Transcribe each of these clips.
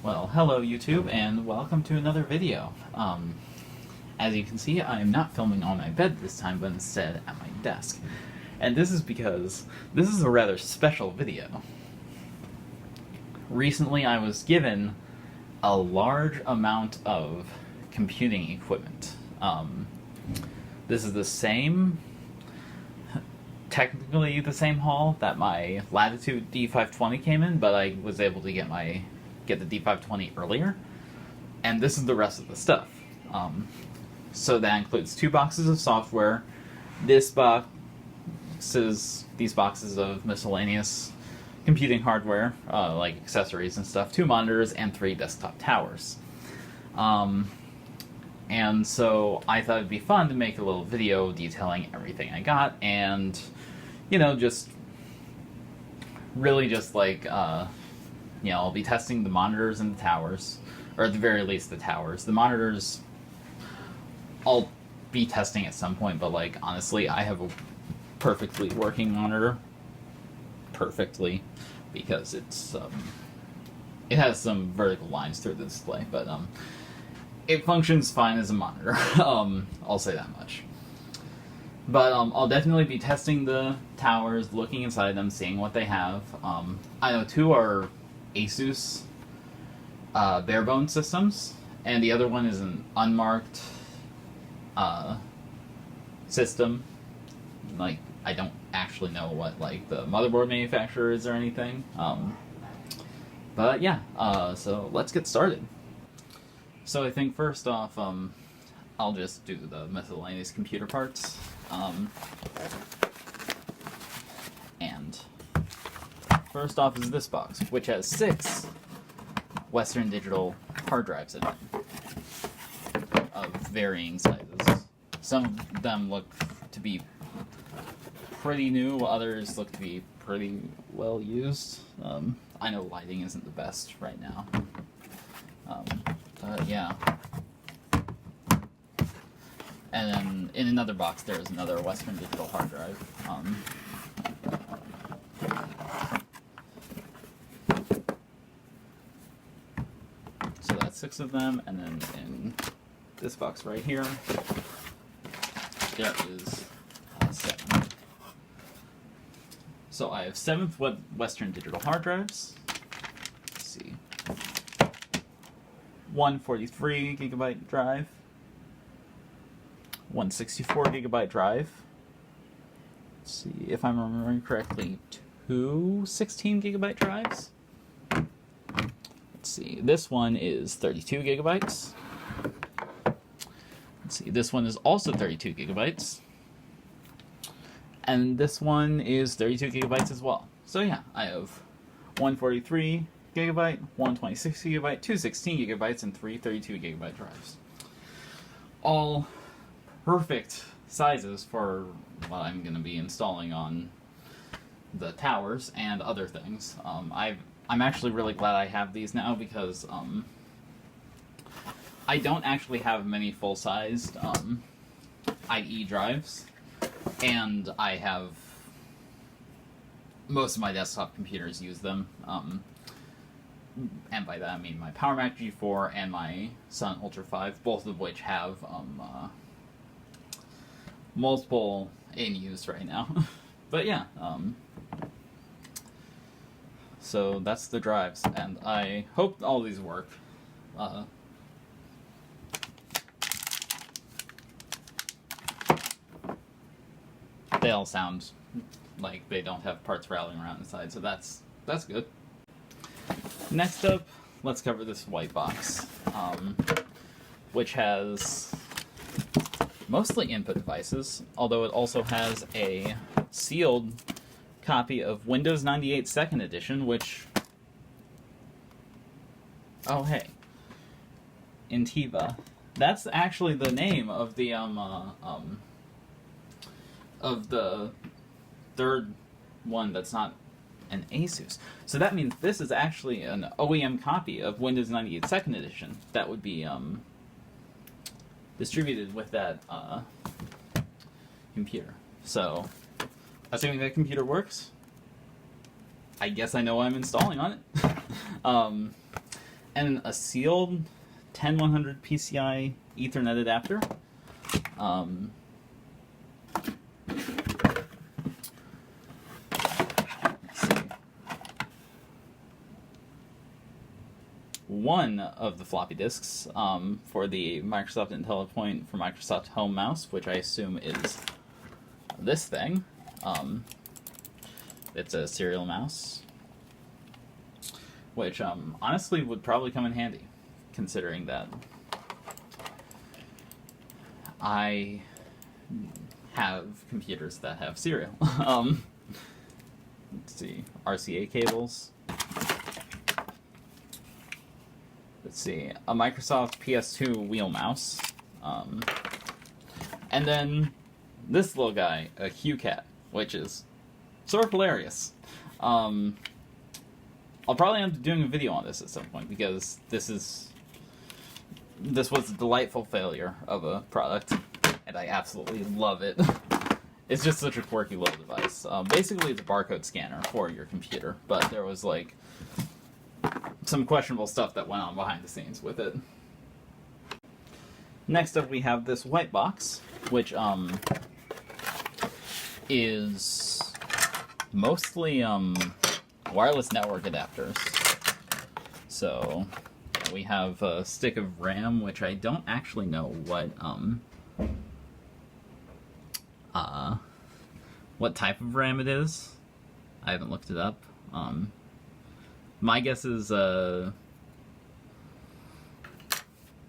Well, hello YouTube, and welcome to another video. As you can see, I am not filming on my bed this time, but instead at my desk. And this is because this is a rather special video. Recently I was given a large amount of computing equipment. This is technically the same haul that my Latitude D520 came in, but I was able to get the D520 earlier, and this is the rest of the stuff. So that includes 2 boxes of software, these boxes of miscellaneous computing hardware, like accessories and stuff, 2 monitors, and 3 desktop towers. And so I thought it'd be fun to make a little video detailing everything I got, and, you know, I'll be testing the monitors and the towers, or at the very least the towers. The monitors I'll be testing at some point, but, like, honestly, I have a perfectly working monitor. Perfectly. Because it has some vertical lines through the display, but, it functions fine as a monitor. I'll say that much. But, I'll definitely be testing the towers, looking inside them, seeing what they have. I know 2 are Asus bare-bones systems, and the other one is an unmarked system. Like, I don't actually know what, like, the motherboard manufacturer is or anything. But yeah, so let's get started. So I think first off, I'll just do the miscellaneous computer parts. And first off is this box, which has 6 Western Digital hard drives in it, of varying sizes. Some of them look to be pretty new, others look to be pretty well used. I know lighting isn't the best right now. Yeah. And then in another box there's another Western Digital hard drive. So that's 6 of them, and then in this box right here, there is 7. So I have 7 Western Digital hard drives. Let's see. 1 43 gigabyte drive. 1 64 gigabyte drive. Let's see if I'm remembering correctly. 2 16 gigabyte drives. Let's see, this one is 32 gigabytes. Let's see, this one is also 32 gigabytes. And this one is 32 gigabytes as well. So yeah, I have 143 gigabyte, 126 gigabyte, 2 16 gigabytes, and 3 32 gigabyte drives. All perfect sizes for what I'm going to be installing on the towers and other things. I'm actually really glad I have these now because I don't actually have many full-sized IE drives, and I have most of my desktop computers use them. And by that I mean my Power Mac G4 and my Sun Ultra 5, both of which have multiple in use right now. But yeah, so that's the drives, and I hope all these work. They all sound like they don't have parts rattling around inside, so that's good. Next up, let's cover this white box, which has mostly input devices, although it also has a sealed copy of Windows 98 2nd Edition, which... Oh, hey. Intiva. That's actually the name of the, third one that's not an Asus. So that means this is actually an OEM copy of Windows 98 2nd Edition that would be, distributed with that, computer. So, assuming that computer works, I guess I know what I'm installing on it. and a sealed 10100 PCI Ethernet adapter. Let's see. One of the floppy disks for the Microsoft IntelliPoint for Microsoft Home mouse, which I assume is this thing. It's a serial mouse, which honestly would probably come in handy, considering that I have computers that have serial. Let's see, RCA cables. Let's see, a Microsoft PS2 wheel mouse. And then this little guy, a QCat, which is sort of hilarious. I'll probably end up doing a video on this at some point, because this was a delightful failure of a product, and I absolutely love it. It's just such a quirky little device. Basically, it's a barcode scanner for your computer, but there was like some questionable stuff that went on behind the scenes with it. Next up, we have this white box, which is mostly wireless network adapters. So we have a stick of RAM, which I don't actually know what type of RAM it is. I haven't looked it up. My guess is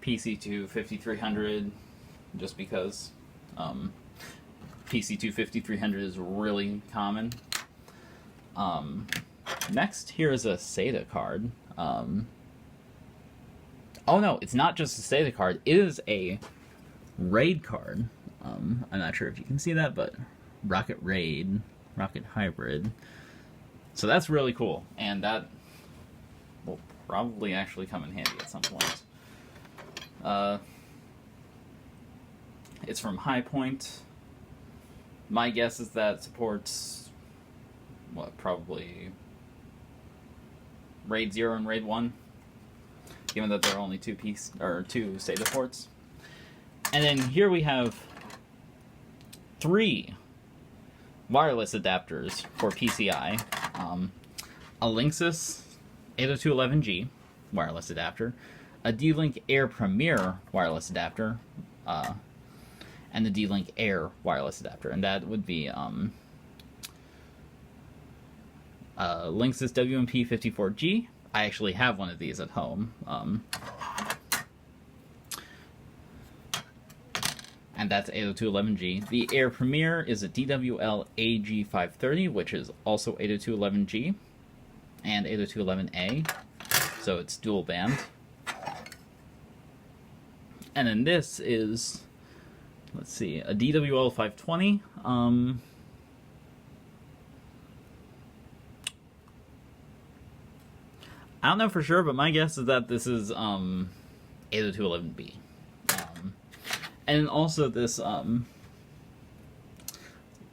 PC2 5300, just because PC2 5300 is really common. Next, here is a SATA card. Oh no, it's not just a SATA card, it is a RAID card. I'm not sure if you can see that, but Rocket RAID, Rocket Hybrid. So that's really cool, and that will probably actually come in handy at some point. It's from High Point. My guess is that it supports probably RAID 0 and RAID 1, given that there are only two SATA ports. And then here we have 3 wireless adapters for PCI. A Linksys 802.11g wireless adapter, a D-Link Air Premier wireless adapter, and the D-Link Air wireless adapter, and that would be Linksys WMP54G. I actually have one of these at home, and that's 802.11g. The Air Premier is a DWL AG530, which is also 802.11g and 802.11a, so it's dual band. And then this is, let's see, a DWL 520. I don't know for sure, but my guess is that this is 802.11b. And also this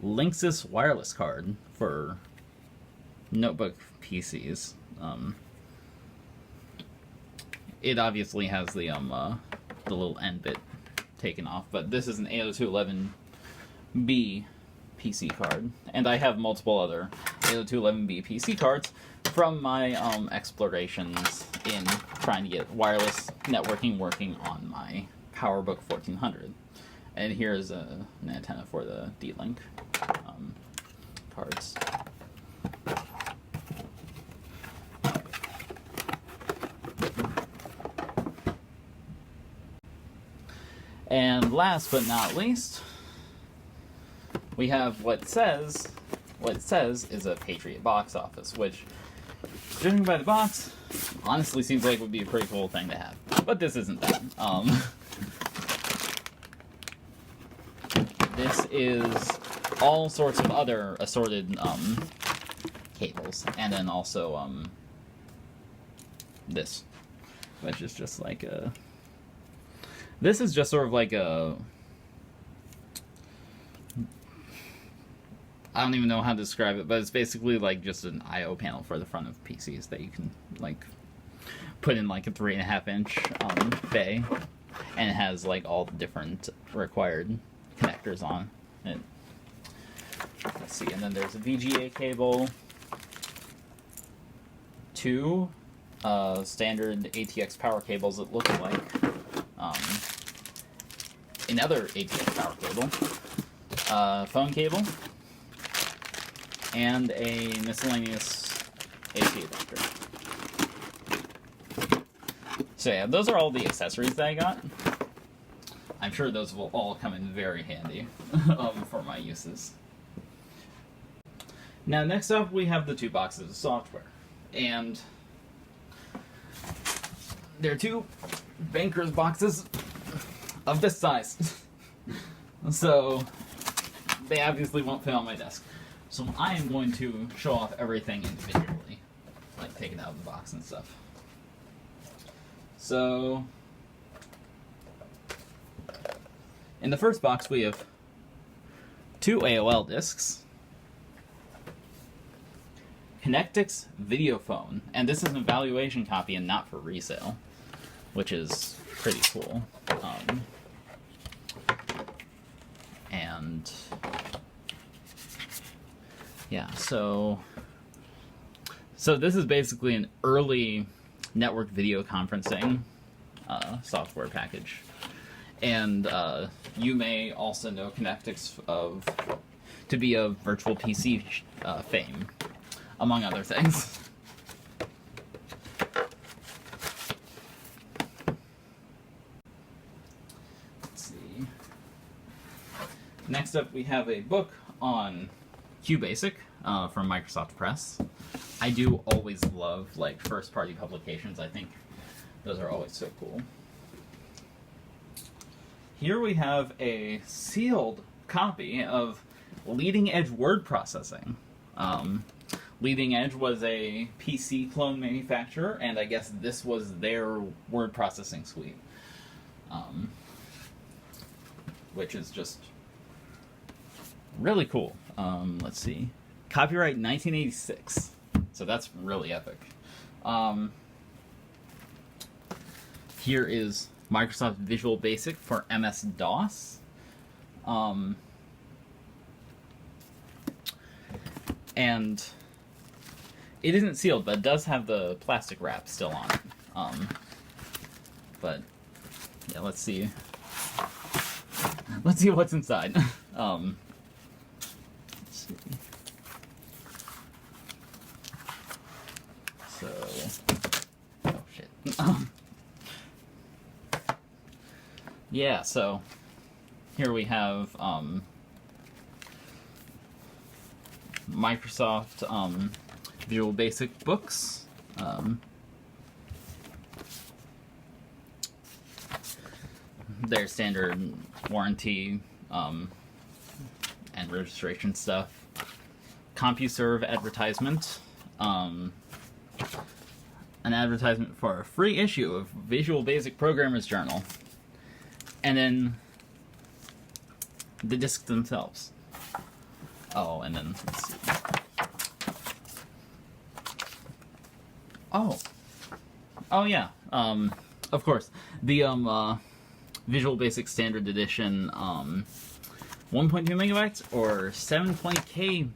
Linksys wireless card for notebook PCs. It obviously has the little end bit taken off, but this is an 802.11b PC card, and I have multiple other 802.11b PC cards from my explorations in trying to get wireless networking working on my PowerBook 1400. And here's an antenna for the D-Link cards. And last but not least, we have what it says is a Patriot box office, which, judging by the box, honestly seems like it would be a pretty cool thing to have. But this isn't that. This is all sorts of other assorted cables, and then also this, which is just like a. This is just sort of like a. I don't even know how to describe it, but it's basically like just an I/O panel for the front of PCs that you can like put in like a 3.5-inch bay, and it has like all the different required connectors on it. Let's see, and then there's a VGA cable, 2 standard ATX power cables that look like another ATX power cable, phone cable, and a miscellaneous AC adapter. So yeah, those are all the accessories that I got. I'm sure those will all come in very handy for my uses. Now next up we have the 2 boxes of software. And there are 2 banker's boxes of this size. So they obviously won't fit on my desk. So I am going to show off everything individually, like take it out of the box and stuff. So in the first box we have 2 AOL discs, Connectix video phone, and this is an evaluation copy and not for resale, which is pretty cool. And yeah, so this is basically an early network video conferencing software package, and you may also know Connectix to be of virtual PC fame, among other things. Let's see. Next up, we have a book on QBasic from Microsoft Press. I do always love like first-party publications. I think those are always so cool. Here we have a sealed copy of Leading Edge Word Processing. Leading Edge was a PC clone manufacturer, and I guess this was their word processing suite, which is just really cool. Let's see. Copyright 1986. So that's really epic. Here is Microsoft Visual Basic for MS-DOS. And it isn't sealed, but it does have the plastic wrap still on it. But yeah, let's see. Let's see what's inside. Let's see. So, oh shit. Yeah, so here we have Microsoft Visual Basic books. Their standard warranty and registration stuff. CompuServe advertisement. An advertisement for a free issue of Visual Basic Programmer's Journal. And then the discs themselves. Oh, and then let's see. Oh yeah. Of course, the Visual Basic Standard Edition 1.2 megabytes or 720K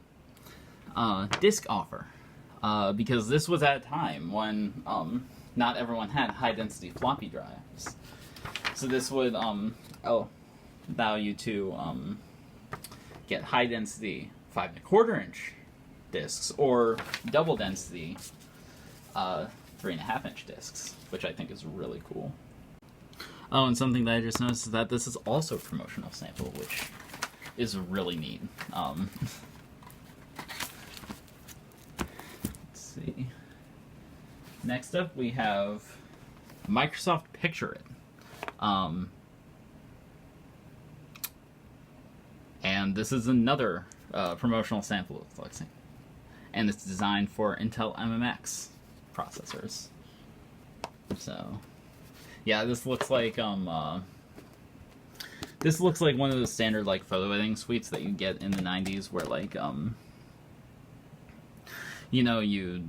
disc offer, because this was at a time when not everyone had high density floppy drives. So this would allow you to get high density 5.25 inch discs or double density 3.5 inch discs, which I think is really cool. Oh, and something that I just noticed is that this is also a promotional sample, which is really neat. Let's see. Next up, we have Microsoft Picture It. And this is another promotional sample of Flexing. And it's designed for Intel MMX processors. So, yeah, this looks like one of the standard like photo editing suites that you get in the 90s, where like you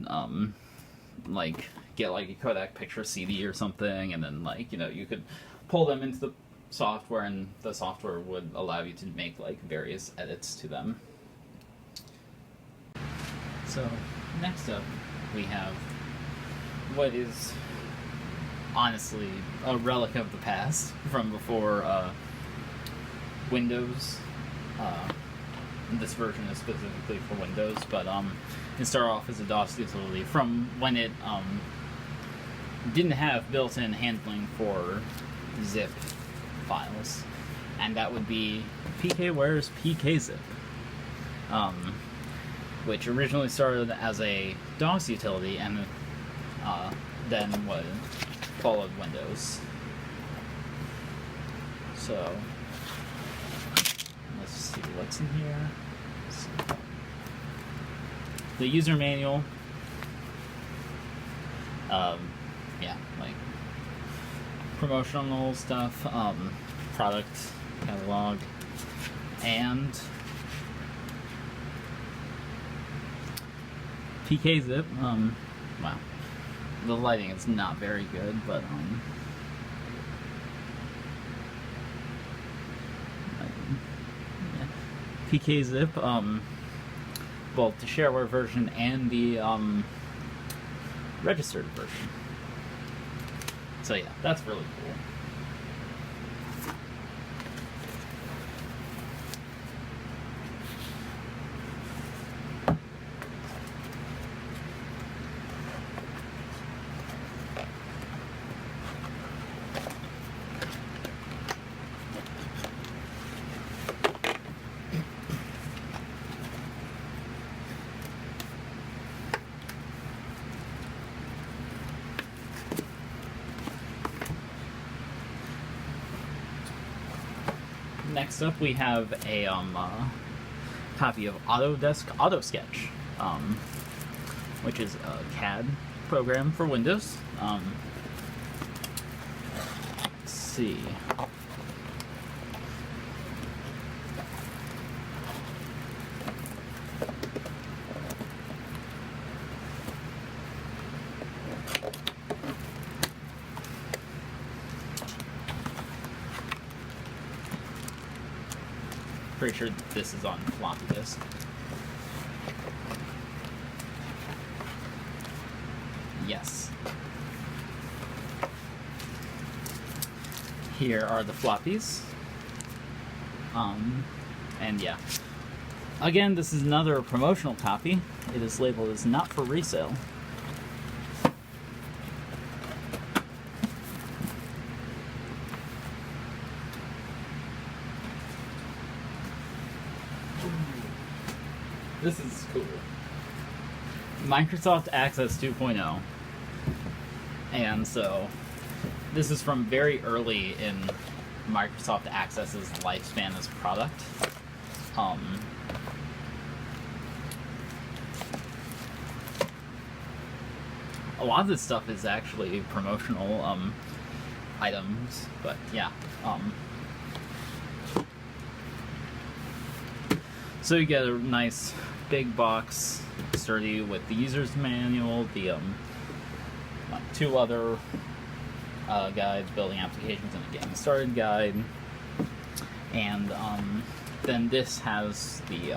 like get like a Kodak picture CD or something, and then like you could pull them into the software, and the software would allow you to make like various edits to them. So next up we have what is honestly a relic of the past from before Windows. This version is specifically for Windows, but it started off as a DOS utility from when it didn't have built-in handling for zip files, and that would be PKWare's PKZip, which originally started as a DOS utility and then followed Windows. So let's see what's in here. The user manual. Yeah, like promotional stuff, product catalog, and PKZip. Wow, the lighting is not very good, but yeah. PKZip, both the shareware version and the registered version. So yeah, that's really cool. Next up, we have a copy of Autodesk AutoSketch, which is a CAD program for Windows. Let's see. Pretty sure this is on floppy disk. Yes. Here are the floppies. And yeah. Again, this is another promotional copy. It is labeled as not for resale. This is cool. Microsoft Access 2.0. And so, this is from very early in Microsoft Access's lifespan as a product. A lot of this stuff is actually promotional items, but yeah. So you get a nice big box, sturdy, with the user's manual, the two other guides, building applications and a getting started guide, and then this has the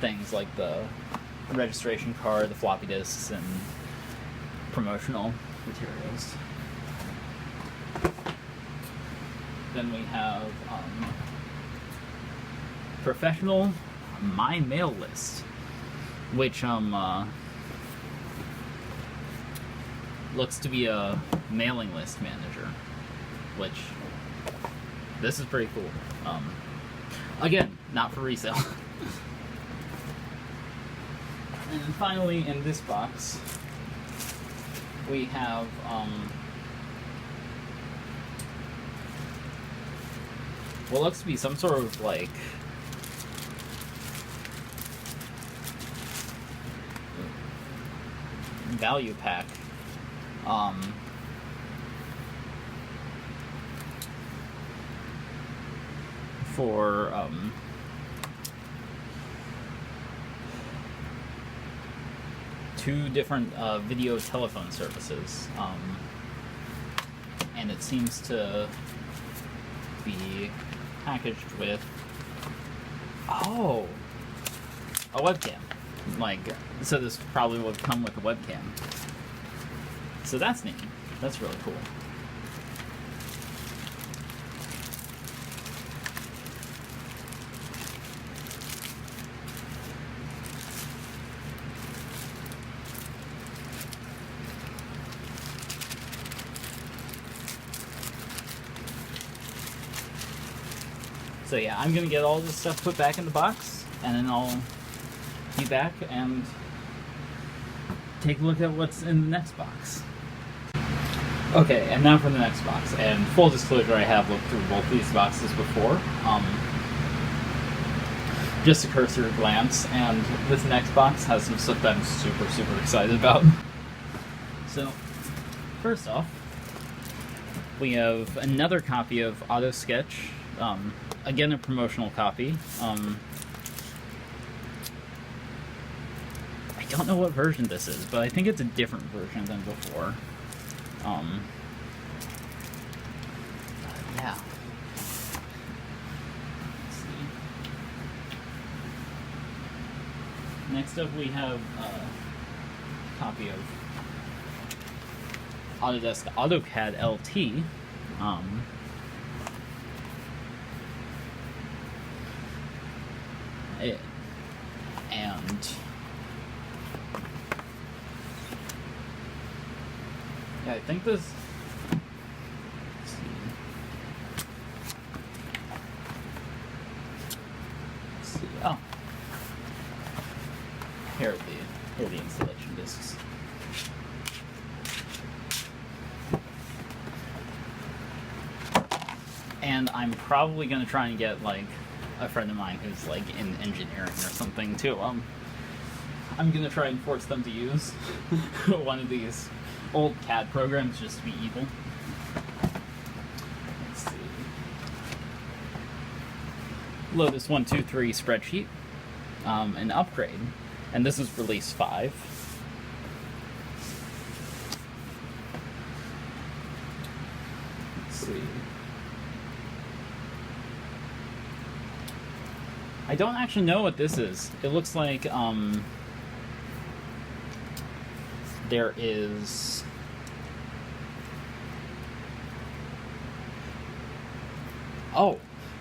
things like the registration card, the floppy disks, and promotional materials. Then we have Professional My Mail List, which looks to be a mailing list manager, which this is pretty cool. Again, not for resale. And then finally, in this box, we have what looks to be some sort of like value pack for 2 different video telephone services, and it seems to be packaged with a webcam. Like, so this probably would come with a webcam. So that's neat. That's really cool. So yeah, I'm gonna get all this stuff put back in the box, and then I'll be back and take a look at what's in the next box. Okay, and now for the next box. And full disclosure, I have looked through both these boxes before. Just a cursory glance, and this next box has some stuff that I'm super, super excited about. So, first off, we have another copy of Auto Sketch. Again, a promotional copy. I don't know what version this is, but I think it's a different version than before. Yeah. Let's see. Next up, we have a copy of Autodesk AutoCAD LT. And yeah, I think this. Let's see. Let's see. Oh, here are the installation discs. And I'm probably gonna try and get like a friend of mine who's like in engineering or something too. I'm gonna try and force them to use one of these old CAD programs just to be evil. Let's see. Lotus 123 spreadsheet, an upgrade, and this is release 5. Let's see. I don't actually know what this is. It looks like there is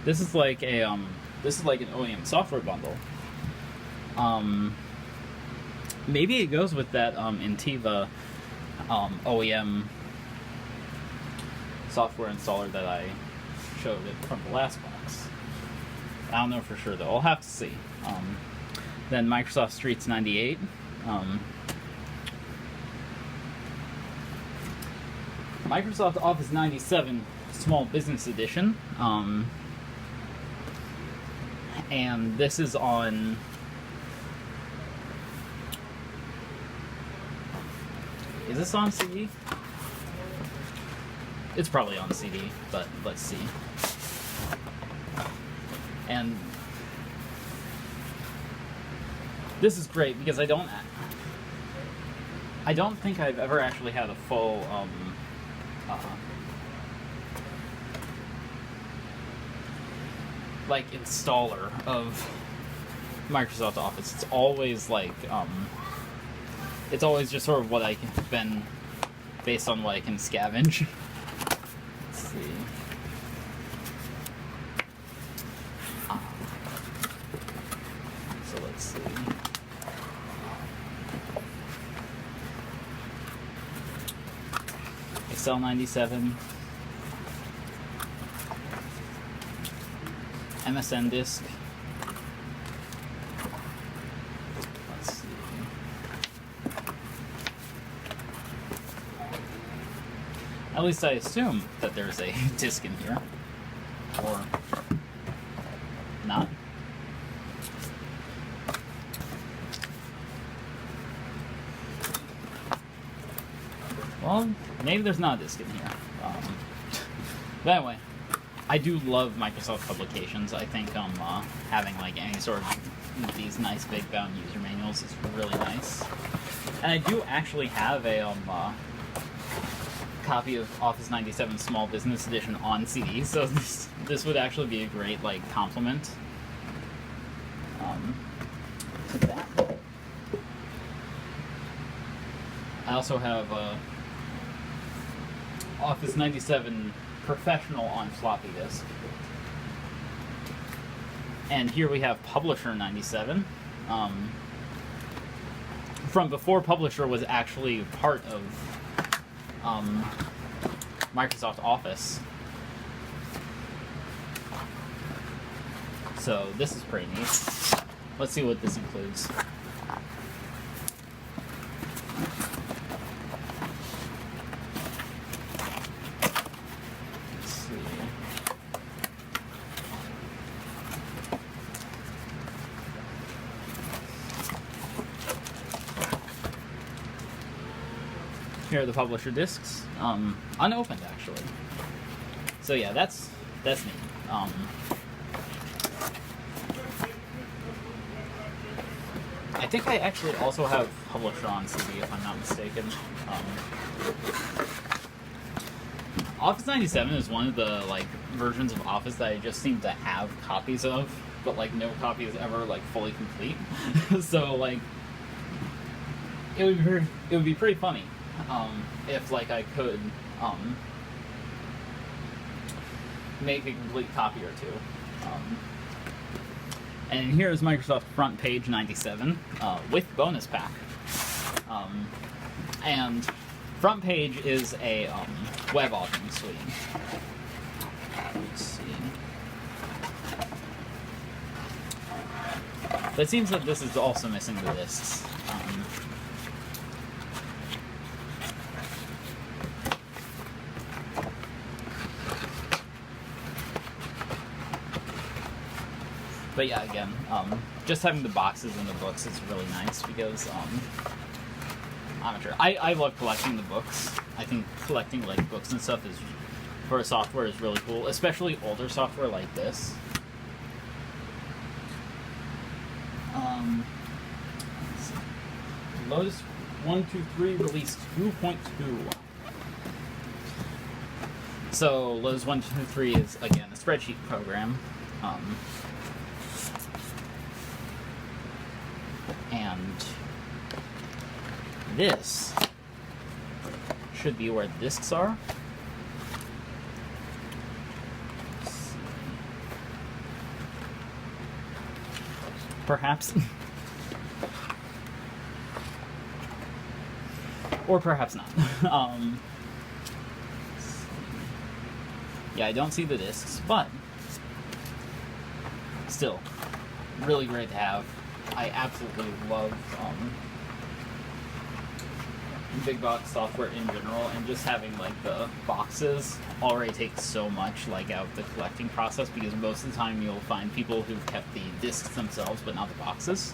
this is like an OEM software bundle. Maybe it goes with that Intiva OEM software installer that I showed it from the last box. I don't know for sure though. I'll have to see. Then Microsoft Streets 98. Microsoft Office 97 Small Business Edition. And this is on. Is this on CD? It's probably on CD, but let's see. And this is great because I don't think I've ever actually had a full like installer of Microsoft Office. It's always like it's always just sort of what I've been based on what I can scavenge. Let's see. So let's see. Excel 97. MSN disk. Let's see. At least I assume that there's a disk in here. Or not. Well, maybe there's not a disk in here. But anyway, I do love Microsoft publications. I think having like any sort of these nice big bound user manuals is really nice. And I do actually have a copy of Office 97 Small Business Edition on CD, so this would actually be a great like compliment to that. I also have Office 97 Professional on floppy disk. And here we have Publisher 97. From before Publisher was actually part of Microsoft Office. So this is pretty neat. Let's see what this includes. Let's see. Here are the publisher discs, unopened actually. So yeah, that's neat. I think I actually also have Publisher on CD, if I'm not mistaken. Office 97 is one of the like versions of Office that I just seem to have copies of, but like no copy is ever like fully complete. So like it would be pretty funny if like I could make a complete copy or two. And here's Microsoft Front Page 97 with bonus pack. And Front Page is a web authoring suite. Let's see. But it seems that this is also missing the discs. But yeah, again, just having the boxes and the books is really nice because I'm sure I love collecting the books. I think collecting like books and stuff is for software is really cool, especially older software like this. Let's see. Lotus 123 release 2.2. So Lotus 123 is again a spreadsheet program. And this should be where the discs are. Perhaps. Or perhaps not. Yeah, I don't see the discs, but still, really great to have. I absolutely love big box software in general, and just having like the boxes already takes so much like out of the collecting process, because most of the time you'll find people who've kept the discs themselves but not the boxes.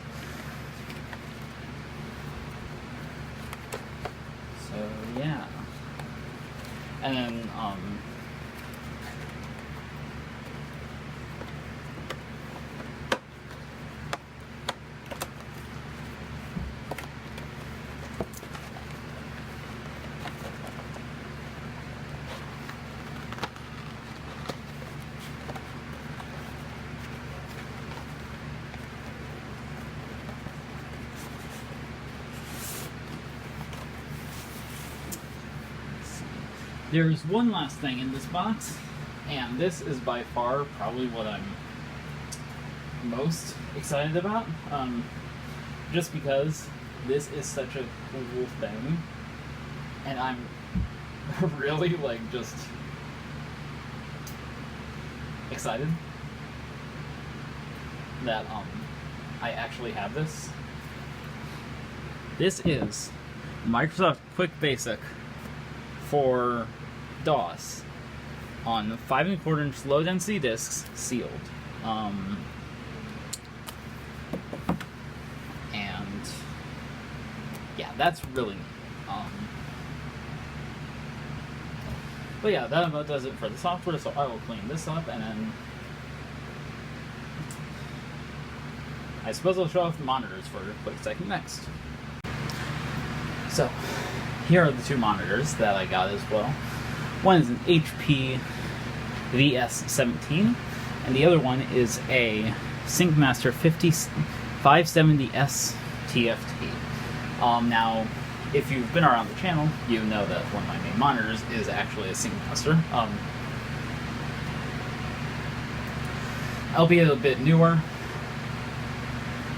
So yeah, and then there's one last thing in this box, and this is by far probably what I'm most excited about, just because this is such a cool thing, and I'm really like just excited that I actually have this. This is Microsoft Quick Basic for DOS on 5 1/4-inch low density discs, sealed. And yeah, that's really neat. But yeah, that about does it for the software, so I will clean this up, and then I suppose I'll show off the monitors for a quick second next. So, here are the two monitors that I got as well. One is an HP VS17, and the other one is a SyncMaster 570S TFT. Now, if you've been around the channel, you know that one of my main monitors is actually a SyncMaster. Albeit a bit newer.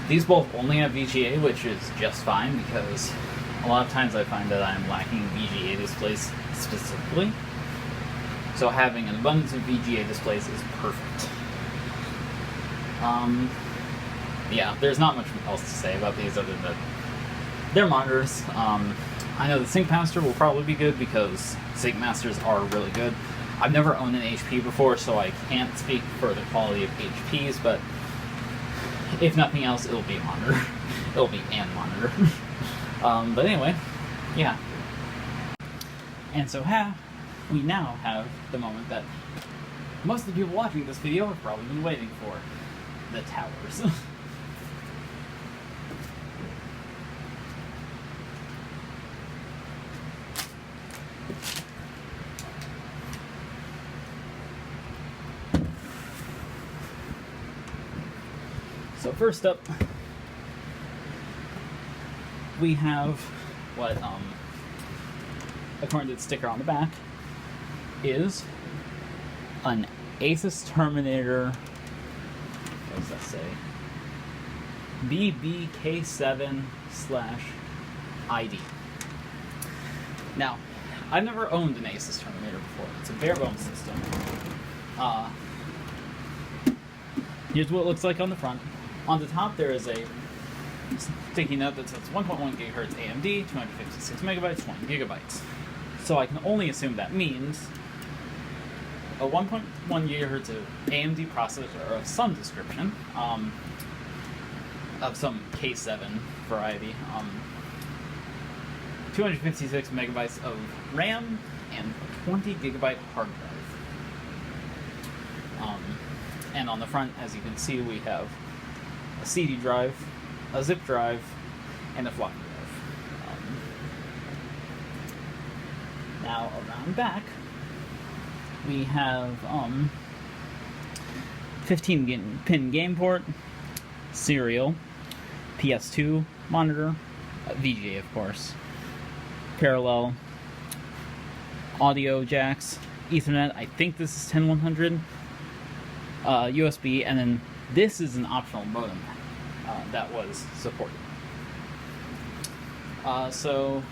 These both only have VGA, which is just fine because a lot of times I find that I'm lacking VGA displays specifically. So having an abundance of VGA displays is perfect. Yeah, there's not much else to say about these other than they're monitors. I know the SyncMaster will probably be good because SyncMasters are really good. I've never owned an HP before, so I can't speak for the quality of HPs, but if nothing else, it'll be a monitor. It'll be an monitor. But anyway, yeah. And so we now have the moment that most of the people watching this video have probably been waiting for. The towers. So first up, we have what, according to the sticker on the back, is an Asus Terminator, what does that say? BBK7/ID. Now, I've never owned an Asus Terminator before. It's a bare bones system. Here's what it looks like on the front. On the top, there is a sticky note that says 1.1 gigahertz AMD, 256 megabytes, 20 gigabytes. So I can only assume that means a 1.1 gigahertz of AMD processor of some description, of some K7 variety, 256 megabytes of RAM, and a 20 gigabyte hard drive. And on the front, as you can see, we have a CD drive, a zip drive, and a floppy drive. Now, around back, we have 15-pin game port, serial, PS2 monitor, VGA of course, parallel, audio jacks, Ethernet, I think this is 10100, USB, and then this is an optional modem that was supported. So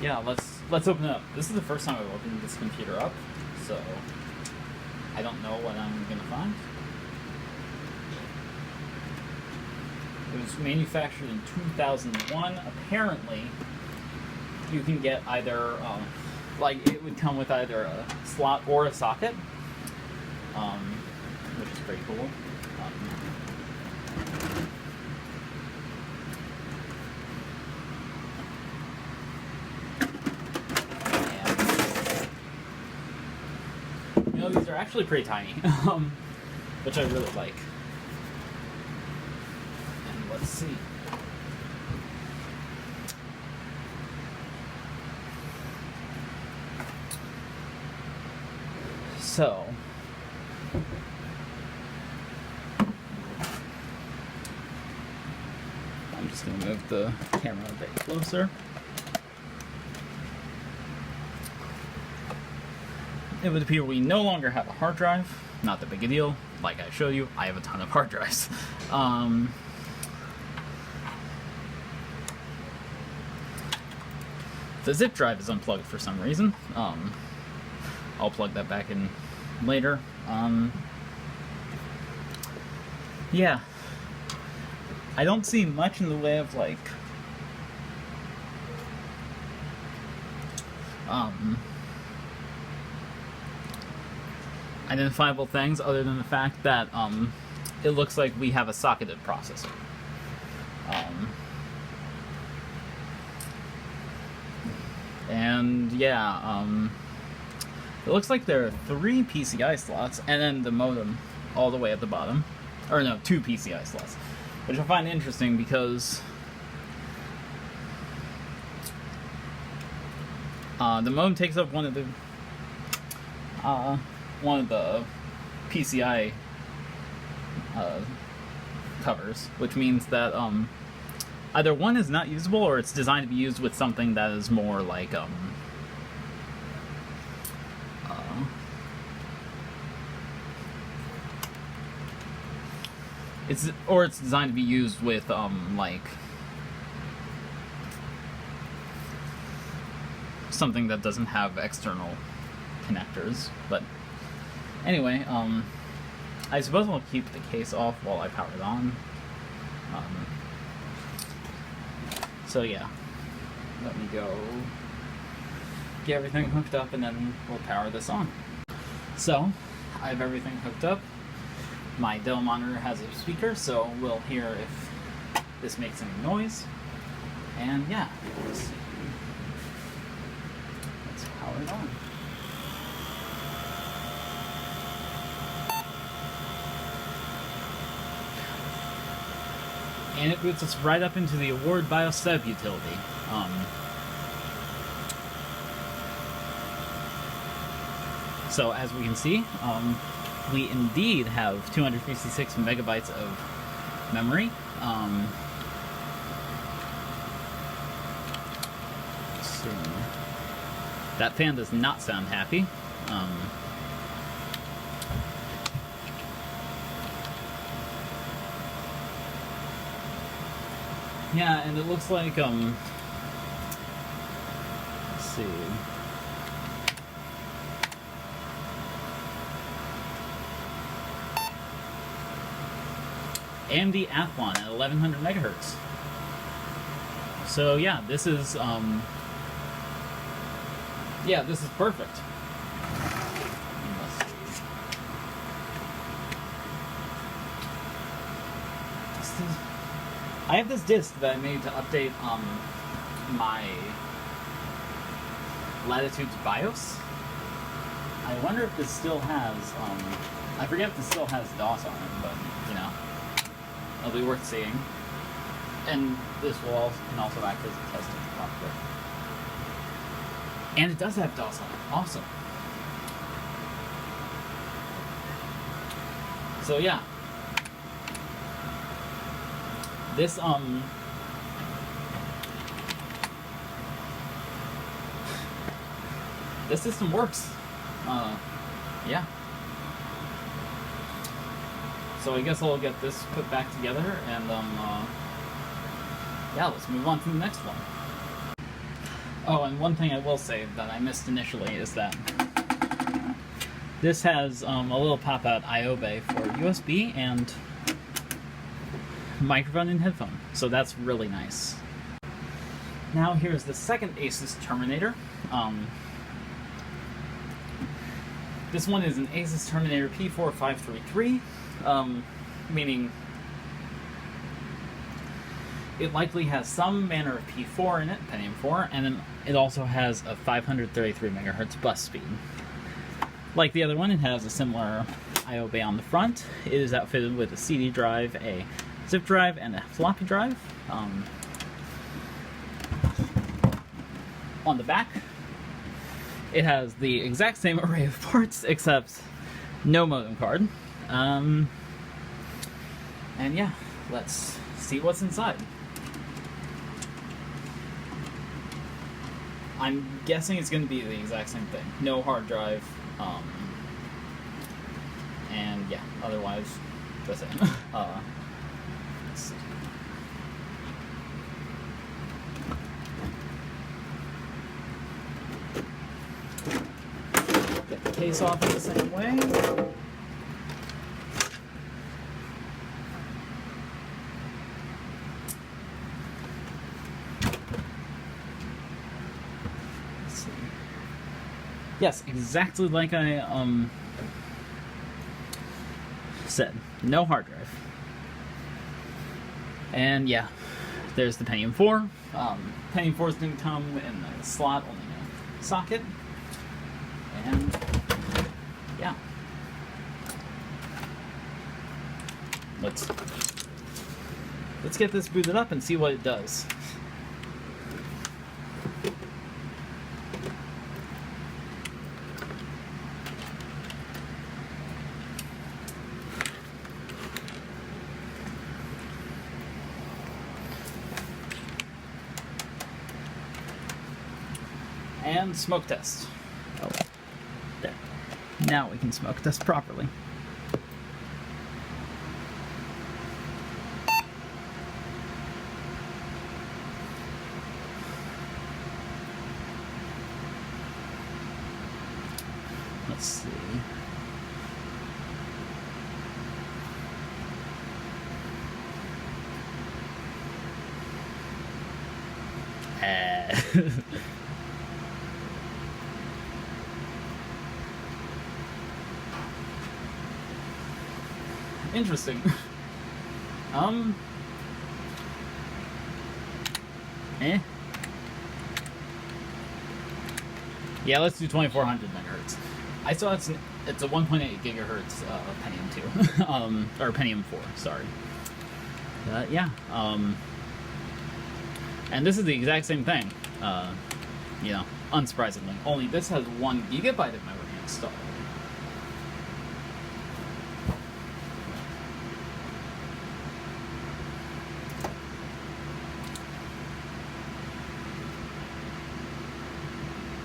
yeah, let's open it up. This is the first time I've opened this computer up, so I don't know what I'm gonna find. It was manufactured in 2001. Apparently, you can get either like it would come with either a slot or a socket, which is pretty cool. And, you know, these are actually pretty tiny, which I really like. And let's see. So, I'm just going to move the camera a bit closer. It would appear we no longer have a hard drive. Not that big a deal. Like I showed you, I have a ton of hard drives. The zip drive is unplugged for some reason. I'll plug that back in later. Yeah. I don't see much in the way of, like, identifiable things other than the fact that, it looks like we have a socketed processor. And, yeah, it looks like there are 3 PCI slots, and then the modem all the way at the bottom. Or no, 2 PCI slots. Which I find interesting because The modem takes up one of the PCI covers, which means that either one is not usable or it's designed to be used with something that is more like it's designed to be used with like something that doesn't have external connectors. But anyway, I suppose I'll keep the case off while I power it on. So yeah, let me go get everything hooked up and then we'll power this on. So, I have everything hooked up. My Dell monitor has a speaker, so we'll hear if this makes any noise. And yeah, let's power it on. And it boots us right up into the Award BIOS Setup utility. So as we can see, we indeed have 256 megabytes of memory. So that fan does not sound happy. Yeah, and it looks like, let's see. AMD Athlon at 1100 megahertz. So yeah, this is, yeah, this is perfect. I have this disk that I made to update my Latitude's BIOS. I wonder if this still has, I forget if this still has DOS on it, but, you know, it'll be worth seeing. And this can also act as a testing cockpit. And it does have DOS on it. Awesome. So yeah. This, this system works. Yeah. So I guess I'll get this put back together and, yeah, let's move on to the next one. Oh, and one thing I will say that I missed initially is that this has a little pop-out I/O bay for USB and microphone and headphone, so that's really nice. Now here's the second Asus Terminator. This one is an Asus Terminator P4533, meaning it likely has some manner of P4 in it, Pentium 4, and then it also has a 533 megahertz bus speed. Like the other one, it has a similar I/O bay on the front. It is outfitted with a CD drive, a zip drive, and a floppy drive. On the back, it has the exact same array of ports, except no modem card. And yeah, let's see what's inside. I'm guessing it's going to be the exact same thing. No hard drive. And yeah, otherwise, the same. Let's see. Get the case off in the same way. Let's see. Yes, exactly like I said. No hard drive. And yeah, there's the Pentium 4. Pentium 4 is going to come in the slot, only a socket. And yeah. Let's get this booted up and see what it does. And smoke test. Oh, there. Now we can smoke test properly. Let's see. Interesting. Yeah, let's do 2400 megahertz. I saw it's a 1.8 gigahertz Pentium 2, or Pentium 4. Sorry. Yeah. And this is the exact same thing. You know, unsurprisingly. Only this has 1 gigabyte of memory installed.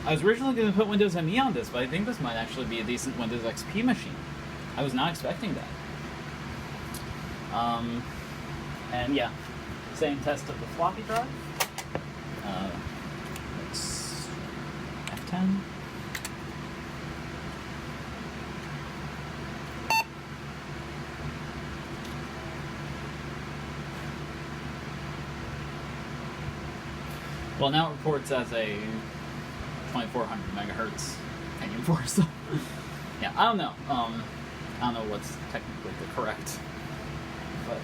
I was originally going to put Windows ME on this, but I think this might actually be a decent Windows XP machine. I was not expecting that. And yeah, same test of the floppy drive. It's F10. Well, now it reports as a 2400 megahertz Pentium 4, so yeah, I don't know. I don't know what's technically the correct, but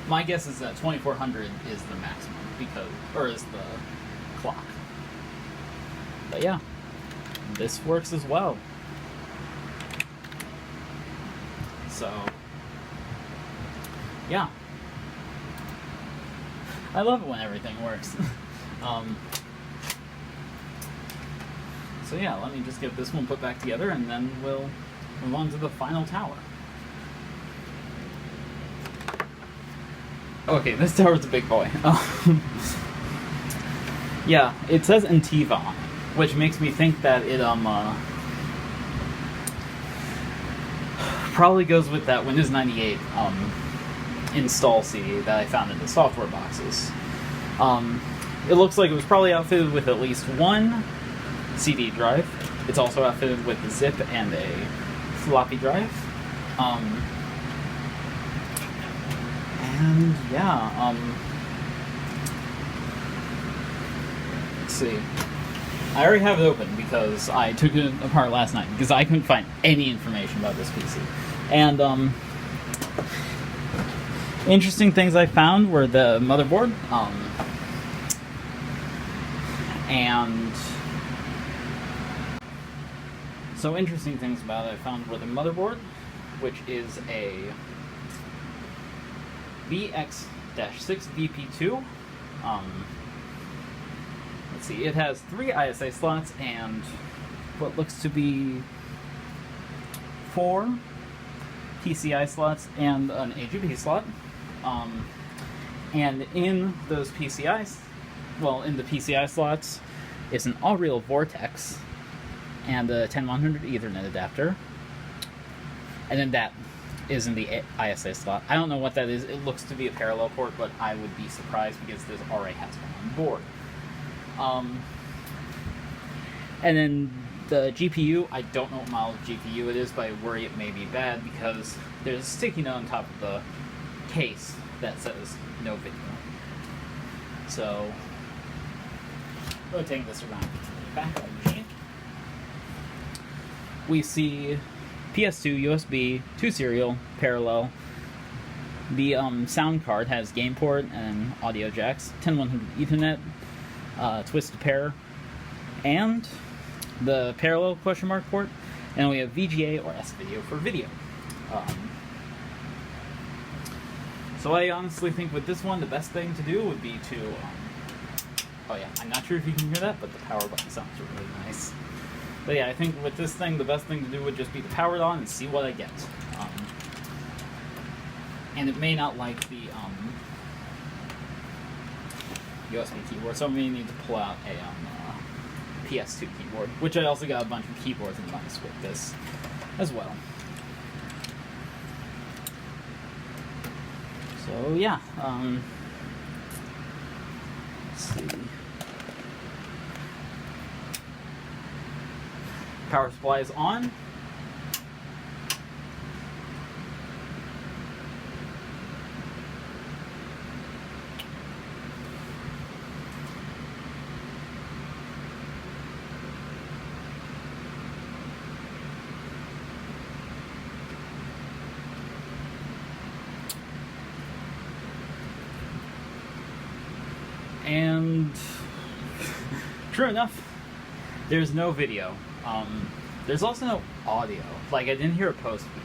my guess is that 2400 is the maximum is the clock. But yeah, this works as well. So yeah, I love it when everything works. So yeah, let me just get this one put back together, and then we'll move on to the final tower. Okay, this tower's a big boy. Yeah, it says Antiva on it, which makes me think that it probably goes with that Windows 98 install CD that I found in the software boxes. It looks like it was probably outfitted with at least one CD drive. It's also outfitted with a zip and a floppy drive. And yeah, let's see. I already have it open because I took it apart last night because I couldn't find any information about this PC. And interesting things I found were the motherboard, and so interesting things about it I found were the motherboard, which is a VX-6VP2. Let's see, it has 3 ISA slots and what looks to be 4 PCI slots and an AGP slot. And in those PCIs, in the PCI slots, is an all-real Vortex and a 10100 Ethernet adapter. And then that is in the ISA slot. I don't know what that is. It looks to be a parallel port, but I would be surprised because this already has one on board. And then the GPU, I don't know what model of GPU it is, but I worry it may be bad because there's a sticky note on top of the case that says no video. So, rotating this around to the back of the machine, we see PS2, USB, 2 serial, parallel. The sound card has game port and audio jacks, 10100 Ethernet, twist to pair, and the parallel question mark port, and we have VGA or S-Video for video. So I honestly think with this one, the best thing to do would be to, oh yeah, I'm not sure if you can hear that, but the power button sounds really nice. But yeah, I think with this thing, the best thing to do would just be to power it on and see what I get. And it may not like the USB keyboard, so I may need to pull out a PS2 keyboard, which I also got a bunch of keyboards and mice with this as well. So yeah, let's see. Power supply is on. And true enough, there's no video. There's also no audio. Like, I didn't hear a post beep.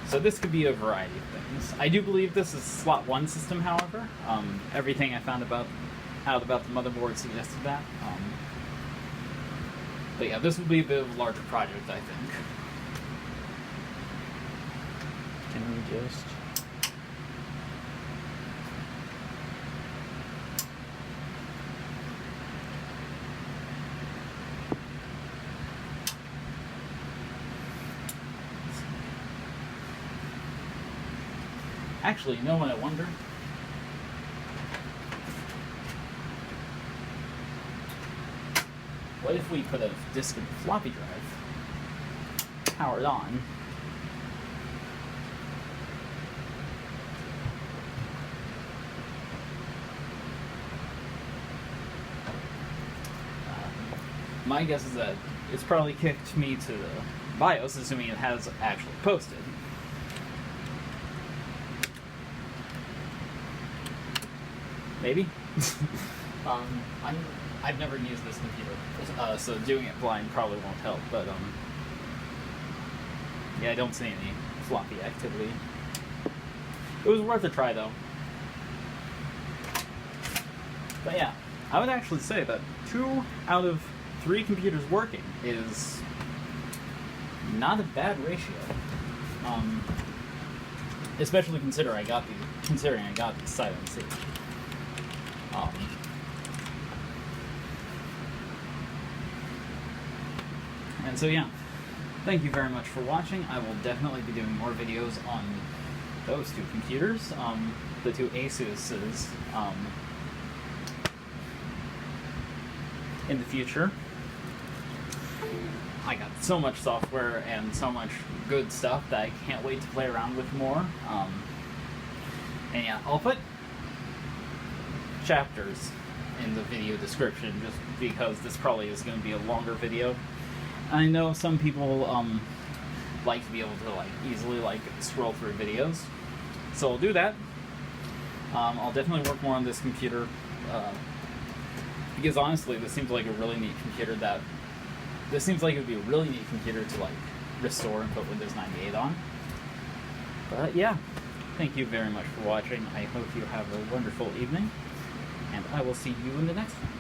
So this could be a variety of things. I do believe this is slot 1 system, however. Everything I found out about the motherboard suggested that. But yeah, this will be a bit of a larger project, I think. Can we just... Actually, you know what I wonder? What if we put a disk in the floppy drive, powered on, my guess is that it's probably kicked me to the BIOS, assuming it has actually posted. Maybe. I've never used this computer, so doing it blind probably won't help. But yeah, I don't see any floppy activity. It was worth a try, though. But yeah, I would actually say that 2 out of 3 computers working is not a bad ratio. Especially considering I got these sight unseen. And so yeah, thank you very much for watching. I will definitely be doing more videos on those 2 computers, the 2 Asuses, in the future. I got so much software and so much good stuff that I can't wait to play around with more. And yeah, I'll put chapters in the video description just because this probably is going to be a longer video. I know some people like to be able to easily scroll through videos, so I'll do that. I'll definitely work more on this computer because honestly, this seems like a really neat computer. This seems like it would be a really neat computer to restore and put Windows 98 on. But yeah, thank you very much for watching. I hope you have a wonderful evening, and I will see you in the next one.